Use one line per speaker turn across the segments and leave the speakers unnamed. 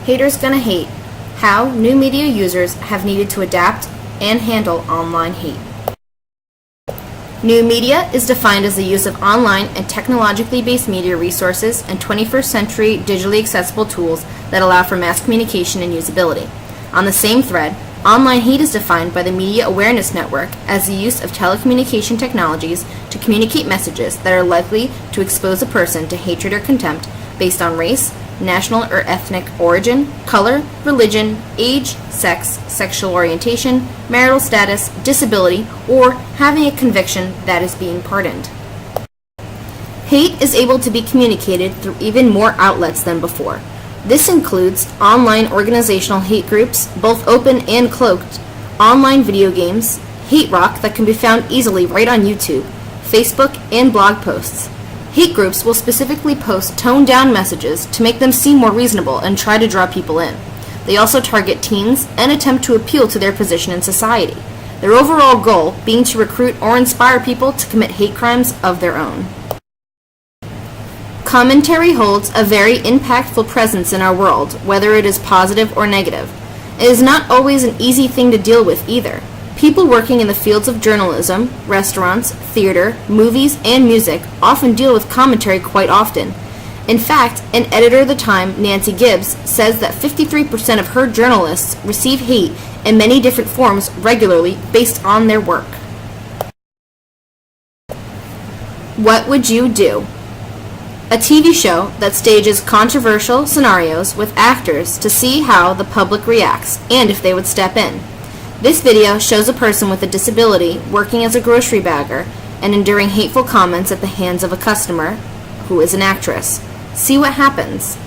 Haters Gonna Hate: How New Media Users Have Needed to Adapt and Handle Online Hate. New media is defined as the use of online and technologically based media resources and 21st century digitally accessible tools that allow for mass communication and usability. On the same thread, online hate is defined by the Media Awareness Network as the use of telecommunication technologies to communicate messages that are likely to expose a person to hatred or contempt based on race, national or ethnic origin, color, religion, age, sex, sexual orientation, marital status, disability, or having a conviction that is being pardoned. Hate is able to be communicated through even more outlets than before. This includes online organizational hate groups, both open and cloaked, online video games, hate rock that can be found easily right on YouTube, Facebook, and blog posts. Hate groups will specifically post toned-down messages to make them seem more reasonable and try to draw people in. They also target teens and attempt to appeal to their position in society, their overall goal being to recruit or inspire people to commit hate crimes of their own. Commentary holds a very impactful presence in our world, whether it is positive or negative. It is not always an easy thing to deal with either. People working in the fields of journalism, restaurants, theater, movies, and music often deal with commentary quite often. In fact, an editor of the Time, Nancy Gibbs, says that 53% of her journalists receive hate in many different forms regularly based on their work. What would you do? A TV show that stages controversial scenarios with actors to see how the public reacts and if they would step in. This video shows a person with a disability working as a grocery bagger and enduring hateful comments at the hands of a customer who is an actress. See what happens.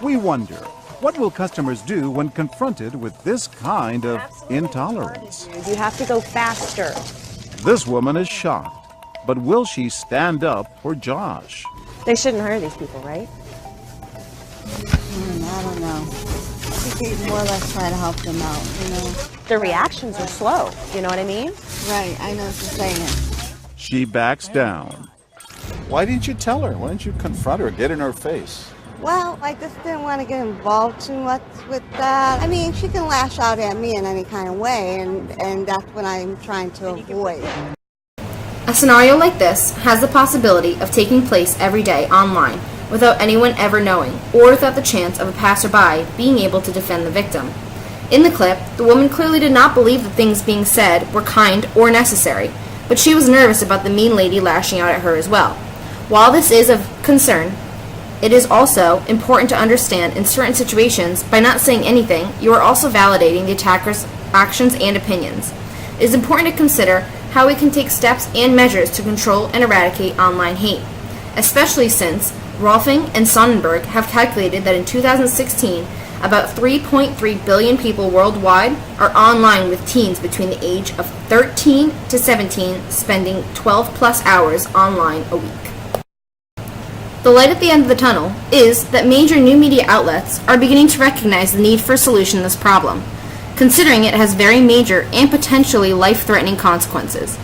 We wonder, what will customers do when confronted with this kind of intolerance?
You have to go faster.
This woman is shocked, but will she stand up for Josh?
They shouldn't hire these people, right?
I don't know. I think we more or less try to help them out, you know?
Their reactions are slow, you know what I mean?
Right, I know what you're saying.
She backs down.
Why didn't you tell her? Why didn't you confront her, get in her face?
Well, I just didn't want to get involved too much with that. I mean, she can lash out at me in any kind of way, and that's what I'm trying to avoid.
A scenario like this has the possibility of taking place every day online without anyone ever knowing, or without the chance of a passerby being able to defend the victim. In the clip, the woman clearly did not believe the things being said were kind or necessary, but she was nervous about the mean lady lashing out at her as well. While this is of concern, it is also important to understand in certain situations, by not saying anything, you are also validating the attacker's actions and opinions. It is important to consider how we can take steps and measures to control and eradicate online hate, especially since Rolfing and Sonnenberg have calculated that in 2016, about 3.3 billion people worldwide are online, with teens between the age of 13 to 17 spending 12 plus hours online a week. The light at the end of the tunnel is that major new media outlets are beginning to recognize the need for a solution to this problem, considering it has very major and potentially life-threatening consequences.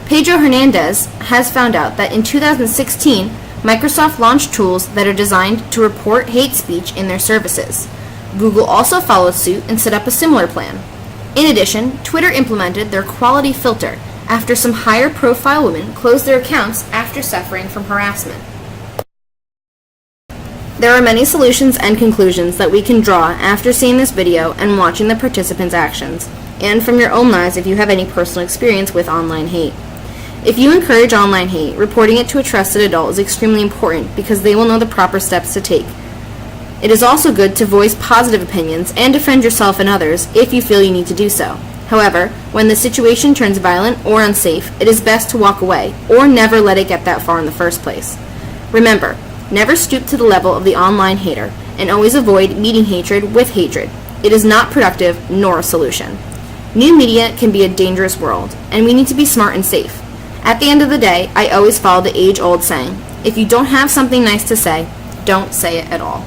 Pedro Hernandez has found out that in 2016, Microsoft launched tools that are designed to report hate speech in their services. Google also followed suit and set up a similar plan. In addition, Twitter implemented their quality filter after some higher-profile women closed their accounts after suffering from harassment. There are many solutions and conclusions that we can draw after seeing this video and watching the participants' actions, and from your own lives if you have any personal experience with online hate. If you encourage online hate, reporting it to a trusted adult is extremely important because they will know the proper steps to take. It is also good to voice positive opinions and defend yourself and others if you feel you need to do so. However, when the situation turns violent or unsafe, it is best to walk away or never let it get that far in the first place. Remember, never stoop to the level of the online hater, and always avoid meeting hatred with hatred. It is not productive nor a solution. New media can be a dangerous world, and we need to be smart and safe. At the end of the day, I always follow the age-old saying, if you don't have something nice to say, don't say it at all.